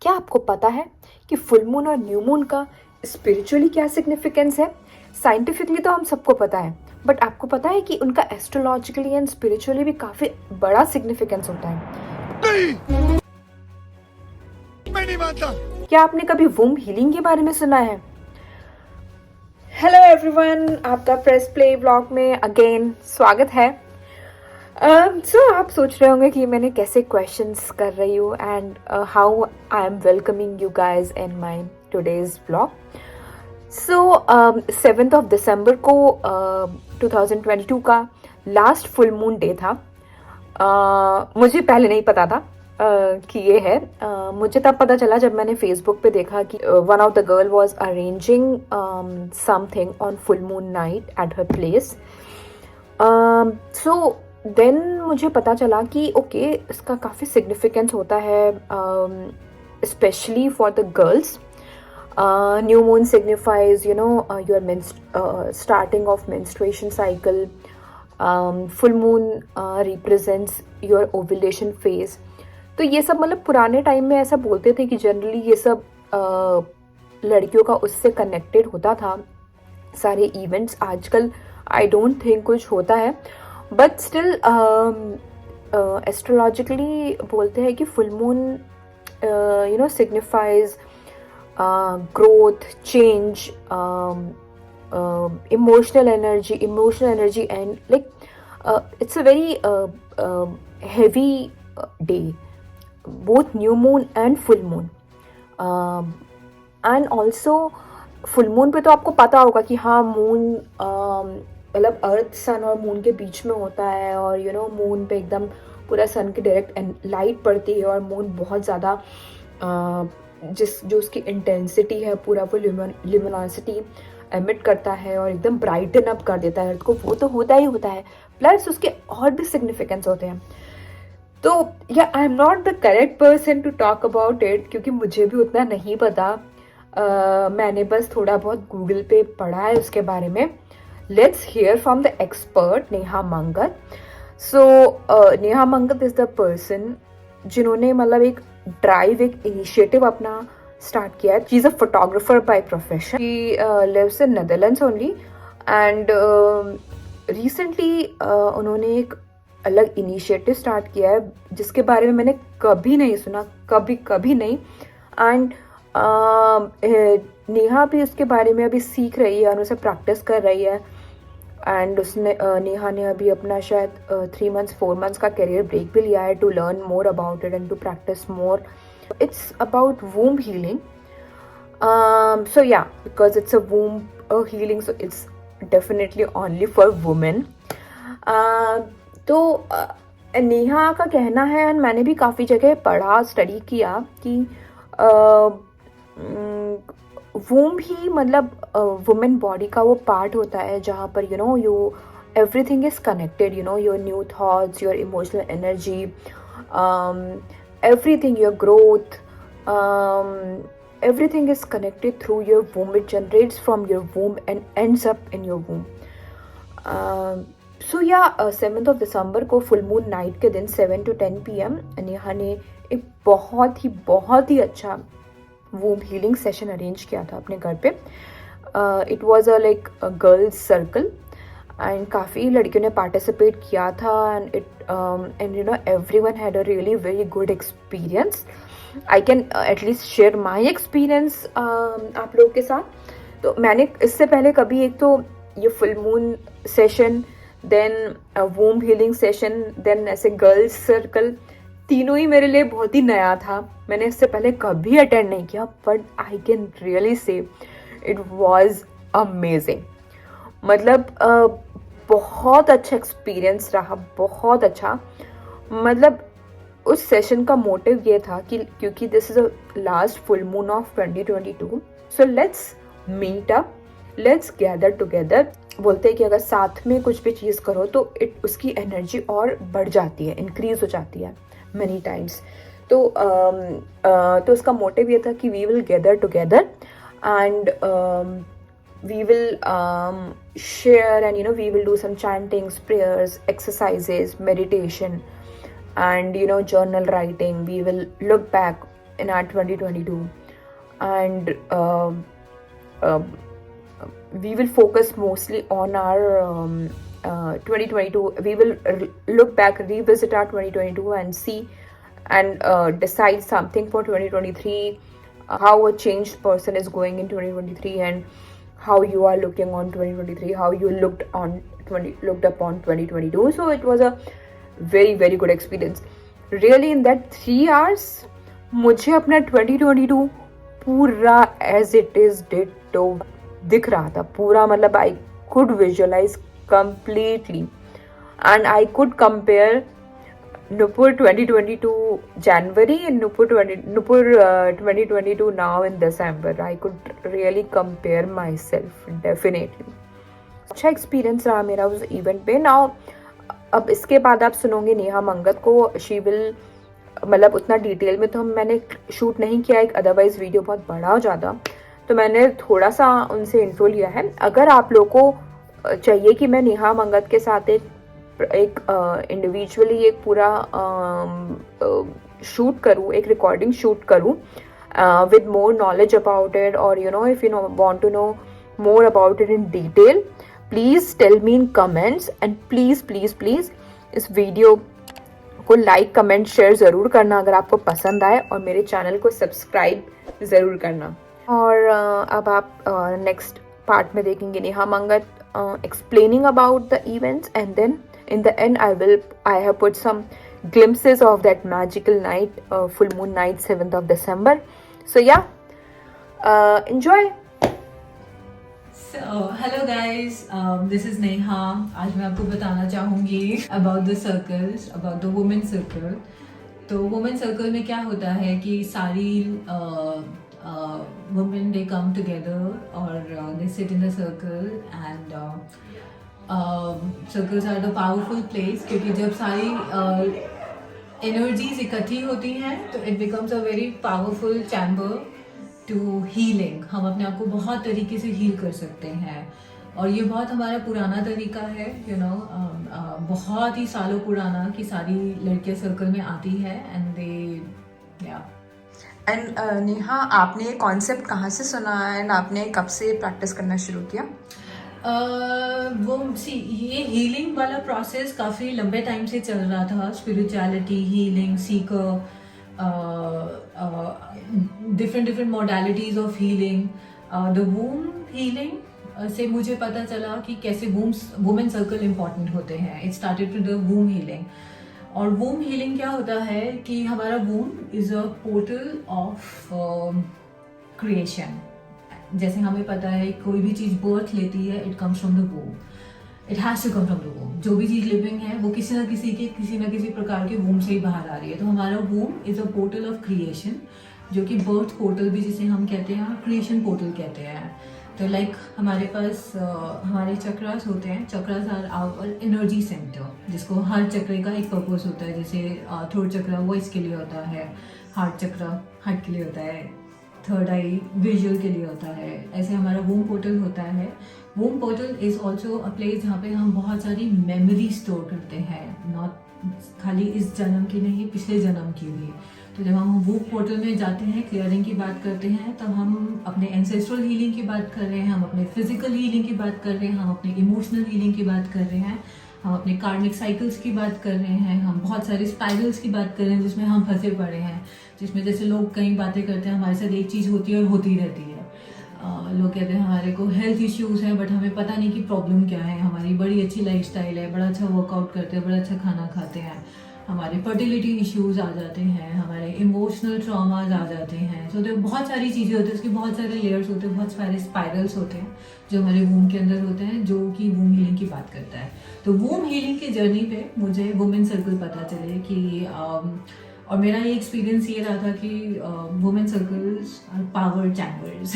क्या आपको पता है कि फुल मून और न्यू मून का स्पिरिचुअली क्या सिग्निफिकेंस है? साइंटिफिकली तो हम सबको पता है, बट आपको पता है कि उनका एस्ट्रोलॉजिकली एंड स्पिरिचुअली भी काफी बड़ा सिग्निफिकेंस होता है। नहीं, मैं नहीं मानता। क्या आपने कभी वूम्ब हीलिंग के बारे में सुना है? हेलो एवरीवन, आपका प्रेस प्ले व्लॉग में अगेन स्वागत है। सो आप सोच रहे होंगे कि मैंने कैसे क्वेश्चंस कर रही हूँ and how I am welcoming you guys in my today's vlog. So 7th of December को 2022 का लास्ट फुल मून डे था। मुझे पहले नहीं पता था कि ये है। मुझे तब पता चला जब मैंने फेसबुक पे देखा कि one of the girl was arranging something on full moon night at her place. So then मुझे पता चला कि ओके इसका काफ़ी सिग्निफिकेंस होता है, specially for the girls. New moon signifies, your starting of menstruation cycle. Full moon represents your ovulation phase. तो ये सब मतलब पुराने टाइम में ऐसा बोलते थे कि जनरली ये सब लड़कियों का उससे कनेक्टेड होता था सारे इवेंट्स. आजकल आई डोंट थिंक कुछ होता है, बट स्टिल एस्ट्रोलॉजिकली बोलते हैं कि full moon signifies growth, change, emotional energy, and like it's a very heavy day, both new moon and full moon. And also full moon पे तो आपको पता होगा कि हाँ मून मतलब अर्थ सन और मून के बीच में होता है, और मून पे एकदम पूरा सन की डायरेक्ट लाइट पड़ती है, और मून बहुत ज़्यादा जो उसकी इंटेंसिटी है पूरा वो ल्यूमिनोसिटी एमिट करता है और एकदम ब्राइटन अप कर देता है अर्थ को. वो तो होता ही होता है, प्लस उसके और भी सिग्निफिकेंस होते हैं. तो या I am not the correct person to talk about it, क्योंकि मुझे भी उतना नहीं पता. मैंने बस थोड़ा बहुत गूगल पे पढ़ा है उसके बारे में. Let's hear from the expert Neha Mangat. So Neha Mangat is the person जिन्होंने मतलब एक इनिशिएटिव अपना स्टार्ट किया है. She is a photographer by profession. She lives in Netherlands only, and recently उन्होंने एक अलग इनिशिएटिव स्टार्ट किया है जिसके बारे में मैंने कभी नहीं सुना, कभी नहीं. एंड नेहा भी उसके बारे में अभी सीख रही है और उसे प्रैक्टिस कर रही है. एंड उसने नेहा ने अभी अपना शायद 4 months का करियर ब्रेक भी लिया है to learn more about it and to practice more. It's about womb healing. So yeah because it's a womb healing, so it's definitely only for women. तो नेहा का कहना है, एंड मैंने भी काफ़ी जगह पढ़ा स्टडी किया कि वूम्ब ही मतलब वुमेन बॉडी का वो पार्ट होता है जहाँ पर you everything is connected. Your new thoughts, your emotional energy, everything, your growth, everything is connected through your womb. It generates from your womb and ends up in your womb. So yeah, 7th of December को full moon night के दिन 7 to 10 PM Neha ने एक बहुत ही अच्छा womb healing session arrange किया था अपने घर पे. It was a like girls circle, and काफ़ी लड़कियों ने पार्टिसिपेट किया था. And everyone had a really very good experience. I can at least share my experience आप लोगों के साथ. तो मैंने इससे पहले कभी एक तो ये full moon session, then womb healing session, then ऐसे गर्ल्स सर्कल, तीनों ही मेरे लिए बहुत ही नया था. मैंने इससे पहले कभी अटेंड नहीं किया, but I can really say it was amazing. मतलब बहुत अच्छा एक्सपीरियंस रहा, बहुत अच्छा. मतलब उस सेशन का मोटिव ये था कि क्योंकि this is a last full moon of 2022, so let's meet up, let's gather together. बोलते हैं कि अगर साथ में कुछ भी चीज़ करो तो उसकी एनर्जी और बढ़ जाती है, इंक्रीज हो जाती है many times. तो उसका मोटिव ये था कि we will gather together and we will share, and we will do some chantings, prayers, exercises, meditation, and journal writing. We will look back in our 2022, and we will focus mostly on our 2022. We will look back, revisit our 2022 and see and decide something for 2023, how a changed person is going in 2023, and how you are looking on 2023, how you looked upon 2022. So it was a very very good experience. Really, in that 3 hours मुझे अपना 2022 पूरा as it is ditto दिख रहा था पूरा. मतलब I could visualize completely, and I could compare Nupur 2022 January and Nupur 2022 now in December. I could really compare myself, definitely. अच्छा experience रहा मेरा उस इवेंट पे. नाउ अब इसके बाद आप सुनोगे नेहा मंगत को. शी विल, मतलब उतना डिटेल में तो मैंने शूट नहीं किया, एक अदरवाइज वीडियो बहुत बड़ा हो जाता, तो मैंने थोड़ा सा उनसे इंट्रो लिया है. अगर आप लोगों को चाहिए कि मैं नेहा मंगत के साथ एक इंडिविजुअली एक पूरा शूट करूँ, एक रिकॉर्डिंग शूट करूँ with more knowledge about it, और you know if you want to know more about it in detail, please tell me in comments. And please please please इस वीडियो को like comment share ज़रूर करना अगर आपको पसंद आए, और मेरे चैनल को सब्सक्राइब ज़रूर करना. और अब आप नेक्स्ट पार्ट में देखेंगे Neha Mangat explaining about the events, and then in the end I have put some glimpses of that magical night, full moon night, 7th of December. So yeah, enjoy. So hello guys, this is Neha. आज मैं आपको बताना चाहूँगी about the circles, about the women circle. तो women circle में क्या होता है कि सारी women they come together, or they sit in a circle, and circles are the powerful place, क्योंकि जब सारी energies इकट्ठी होती हैं तो it becomes a very powerful chamber to healing. हम अपने आप को बहुत तरीके से हील कर सकते हैं, और ये बहुत हमारा पुराना तरीका है, you know, बहुत ही सालों पुराना, कि सारी लड़कियां सर्कल में आती है and they yeah. And Neha, आपने ये कॉन्सेप्ट कहाँ से सुना एंड आपने कब से प्रैक्टिस करना शुरू किया? वो ये हीलिंग वाला प्रोसेस काफ़ी लंबे टाइम से चल रहा था. Spirituality, healing, Sikar, different modalities of healing. The womb healing से मुझे पता चला कि कैसे वुमेन सर्कल इम्पॉर्टेंट होते हैं. It started with the womb healing. और वूम हीलिंग क्या होता है कि हमारा womb is a portal of creation. जैसे हमें पता है कोई भी चीज़ बर्थ लेती है, it comes from the womb, it has to come from the womb. जो भी चीज़ लिविंग है वो किसी ना किसी प्रकार के वूम से ही बाहर आ रही है. तो हमारा womb is a portal of creation, जो कि बर्थ पोर्टल भी जिसे हम कहते हैं, क्रिएशन पोर्टल कहते हैं. तो लाइक हमारे पास हमारे चक्रास होते हैं. Chakras are our energy center, जिसको हर चक्र का एक पर्पस होता है. जैसे थ्रोट चक्र वॉइस के लिए होता है, हार्ट चक्र हार्ट के लिए होता है, थर्ड आई विजुअल के लिए होता है. ऐसे हमारा वूम पोर्टल होता है. Womb portal is also a place जहाँ पे हम बहुत सारी मेमोरी स्टोर करते हैं, नॉट खाली इस जन्म की नहीं, पिछले जन्म की भी. तो जब हम वूम पोर्टल में जाते हैं, क्लियरिंग की बात करते हैं, तब हम अपने एंसेस्ट्रल हीलिंग की बात कर रहे हैं, हम अपने फिजिकल हीलिंग की बात कर रहे हैं, हम अपने इमोशनल हीलिंग की बात कर रहे हैं, हम अपने कार्मिक साइकिल्स की बात कर रहे हैं, हम बहुत सारे स्पाइरल्स की बात कर रहे हैं जिसमें हम फंसे पड़े हैं, जिसमें जैसे लोग कई बातें करते हैं, हमारे साथ एक चीज़ होती है और होती रहती है. लोग कहते हैं हमारे को हेल्थ इश्यूज़ हैं, बट हमें पता नहीं कि प्रॉब्लम क्या है. हमारी बड़ी अच्छी लाइफस्टाइल है, बड़ा अच्छा वर्कआउट करते हैं, बड़ा अच्छा खाना खाते हैं, हमारे फर्टिलिटी इश्यूज़ आ जाते हैं, हमारे इमोशनल ट्रॉमाज आ जाते हैं. सो तो बहुत सारी चीज़ें होती हैं, उसके बहुत सारे लेयर्स होते हैं, बहुत सारे स्पाइरल्स होते हैं जो हमारे वूम के अंदर होते हैं, जो कि वूम हीलिंग की बात करता है. तो वूम हीलिंग की जर्नी पे मुझे वुमेन सर्कल पता चले कि और मेरा ये एक्सपीरियंस ये रहा था कि women circles are power chambers.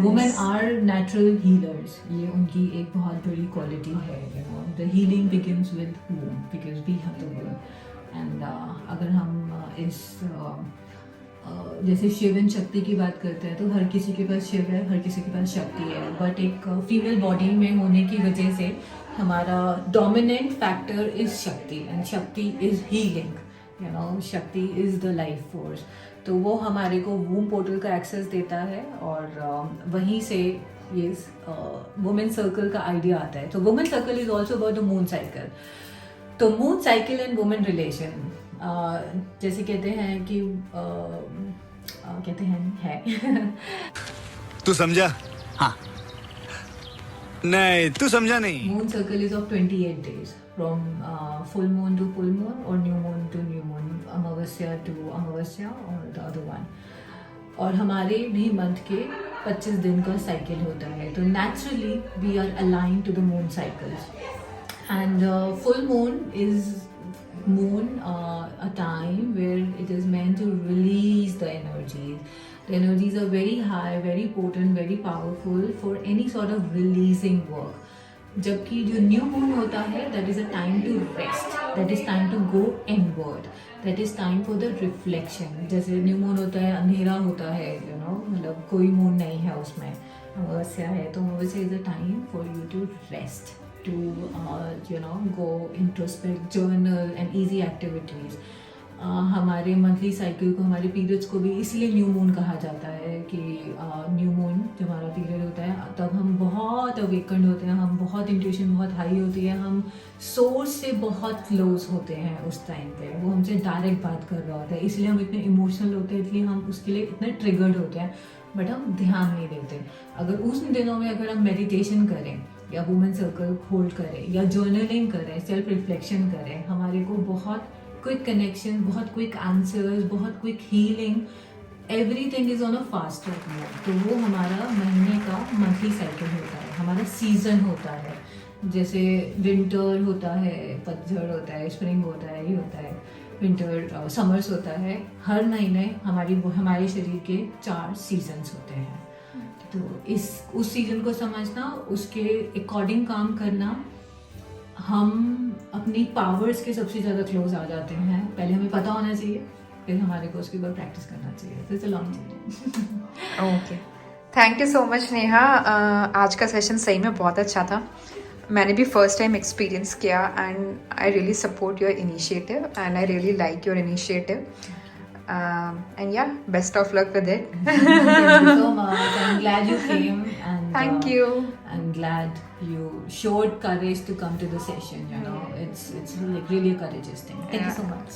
Women are natural healers. ये उनकी एक बहुत बड़ी क्वालिटी है. You know, the healing begins with womb because we have the womb. And अगर हम इस जैसे शिव एंड शक्ति की बात करते हैं, तो हर किसी के पास शिव है, हर किसी के पास शक्ति है, बट एक फीमेल बॉडी में होने की वजह से हमारा डोमिनेंट फैक्टर इज शक्ति, एंड शक्ति इज हीलिंग. यू नो, शक्ति इज द लाइफ फोर्स. तो वो हमारे को वूम पोर्टल का एक्सेस देता है और वहीं से ये वुमेन सर्कल का आइडिया आता है. तो women circle is also about the moon cycle. तो moon cycle and women relation जैसे कहते हैं कि कहते हैं है तू समझा? हाँ. नहीं, तू समझा नहीं. Moon circle is of 28 days from full moon to full moon or new moon to new moon, Amavasya to Amavasya or the other one. और हमारे भी मंथ के 25 दिन का साइकिल होता है. तो naturally we are aligned to the moon cycles. And full moon is a time where it is meant to release the energies. The energies are very high, very potent, very powerful for any sort of releasing work. जबकि जो new moon होता है, that is a time to rest, that is time to go inward, that is time for the reflection. जैसे new moon होता है, अंधेरा होता है, मतलब कोई मून नहीं है उसमें, अमावस्या है, तो अमावस्या is a time for you to rest, to go introspect, journal and easy activities. हमारे मंथली साइकिल को, हमारे पीरियड्स को भी इसलिए न्यू मून कहा जाता है कि न्यू मून जब हमारा पीरियड होता है तब हम बहुत अवेकन्ड होते हैं, हम बहुत इंट्यूशन बहुत हाई होती है, हम सोर्स से बहुत क्लोज होते हैं उस टाइम पे. वो हमसे डायरेक्ट बात कर रहा होता है, इसलिए हम इतने इमोशनल होते हैं, इसलिए हम उसके लिए इतने ट्रिगर्ड होते हैं, बट हम ध्यान नहीं देते. अगर उस दिनों में अगर हम मेडिटेशन करें या वुमेन सर्कल होल्ड करें या जर्नलिंग करें, सेल्फ रिफ्लेक्शन करें, हमारे को बहुत क्विक कनेक्शन, बहुत क्विक आंसर्स, बहुत quick healing, everything is on a fast track mode. तो वो हमारा महीने का मंथली साइकिल होता है, हमारा सीजन होता है. जैसे विंटर होता है, पतझड़ होता है, स्प्रिंग होता है, ये होता है विंटर, समर्स होता है. हर महीने हमारे शरीर के 4 सीजन्स होते हैं. तो उस सीजन को समझना, उसके अकॉर्डिंग काम करना, हम अपनी पावर्स के सबसे ज़्यादा क्लोज आ जाते हैं. पहले हमें पता होना चाहिए, फिर हमारे को उसके ऊपर प्रैक्टिस करना चाहिए. तो it's a long journey. Okay, thank you so much Neha. आज का सेशन सही में बहुत अच्छा था. मैंने भी फर्स्ट टाइम एक्सपीरियंस किया and I really support your initiative and I really like your initiative. And yeah, best of luck with it. Thank you so much. I'm glad you came. And Thank you. I'm glad you showed courage to come to the session. It's like really a courageous thing. Thank you so much.